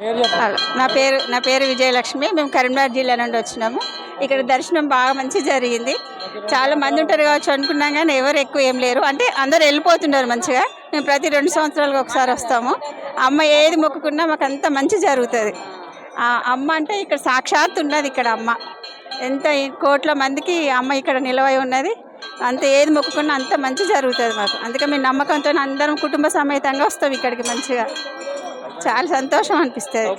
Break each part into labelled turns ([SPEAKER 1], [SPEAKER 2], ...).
[SPEAKER 1] Hello, నా పేరు విజయలక్ష్మి. మేము కరీంనగర్ జిల్లా నుండి వచ్చినాము. ఇక్కడ దర్శనం బాగా మంచి జరిగింది. చాలా మంది ఉంటారు కావచ్చు అనుకున్నాం, కానీ ఎవరు ఎక్కువ ఏం లేరు. అంటే అందరు వెళ్ళిపోతున్నారు మంచిగా. మేము ప్రతి 2 సంవత్సరాలకు ఒకసారి వస్తాము. అమ్మ ఏది మొక్కుకున్నా మాకు అంత మంచి జరుగుతుంది. ఆ అమ్మ అంటే ఇక్కడ సాక్షాత్ ఉన్నది. ఇక్కడ అమ్మ ఎంత కోట్ల మందికి అమ్మ ఇక్కడ నిలవై ఉన్నది. అంత ఏది మొక్కుకున్నా అంత మంచి జరుగుతుంది మాకు. అందుకే మేము నమ్మకంతో అందరం కుటుంబ సమేతంగా వస్తాం ఇక్కడికి. మంచిగా చాలా సంతోషం అనిపిస్తుంది.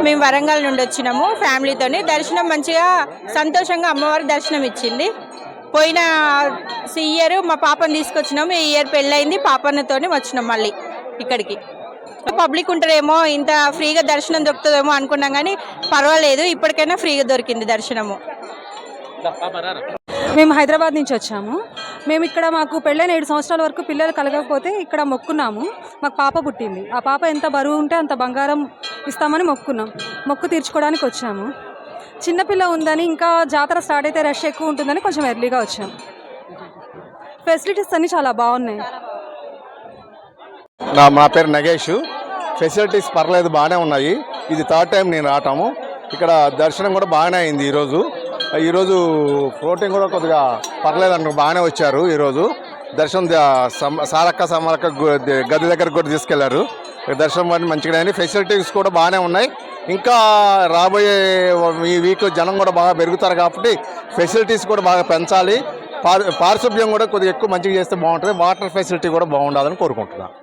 [SPEAKER 1] మేము వరంగల్ నుండి వచ్చినాము ఫ్యామిలీతోని. దర్శనం మంచిగా సంతోషంగా అమ్మవారి దర్శనం ఇచ్చింది. పోయిన ఇయర్ మా పాపను తీసుకొచ్చినాము. ఈ ఇయర్ పెళ్ళయింది, పాపనతోని వచ్చినాం మళ్ళీ ఇక్కడికి. పబ్లిక్ ఉంటారేమో, ఇంత ఫ్రీగా దర్శనం దొరుకుతుందేమో అనుకున్నాం, కానీ పర్వాలేదు, ఇప్పటికైనా ఫ్రీగా దొరికింది దర్శనము.
[SPEAKER 2] మేము హైదరాబాద్ నుంచి వచ్చాము. మేము ఇక్కడ మాకు పెళ్ళైన 7 సంవత్సరాల వరకు పిల్లలు కలగకపోతే ఇక్కడ మొక్కున్నాము. మాకు పాప పుట్టింది. ఆ పాప ఎంత బరువు ఉంటే అంత బంగారం ఇస్తామని మొక్కున్నాం. మొక్కు తీర్చుకోవడానికి వచ్చాము. చిన్నపిల్ల ఉందని, ఇంకా జాతర స్టార్ట్ అయితే రష్ ఎక్కువ ఉంటుందని కొంచెం ఎర్లీగా వచ్చాము. ఫెసిలిటీస్ అన్నీ చాలా బాగున్నాయి.
[SPEAKER 3] మా పేరు నగేష్. ఫెసిలిటీస్ పర్లేదు, బాగానే ఉన్నాయి. ఇది 3rd టైం నేను రావటము. ఇక్కడ దర్శనం కూడా బాగానే అయింది. ఈరోజు ఫ్లోటింగ్ కూడా కొద్దిగా పర్లేదండి, బాగానే వచ్చారు. ఈరోజు దర్శనం సారక్క సమరక్క గది దగ్గరకు కూడా తీసుకెళ్లారు. దర్శనం అన్నీ మంచిగా అయింది. ఫెసిలిటీస్ కూడా బాగానే ఉన్నాయి. ఇంకా రాబోయే ఈ వీక్ జనం కూడా బాగా పెరుగుతారు కాబట్టి ఫెసిలిటీస్ కూడా బాగా పెంచాలి. పారిశుభ్యం కూడా కొద్దిగా ఎక్కువ మంచిగా చేస్తే బాగుంటుంది. వాటర్ ఫెసిలిటీ కూడా బాగుండాలని కోరుకుంటున్నాను.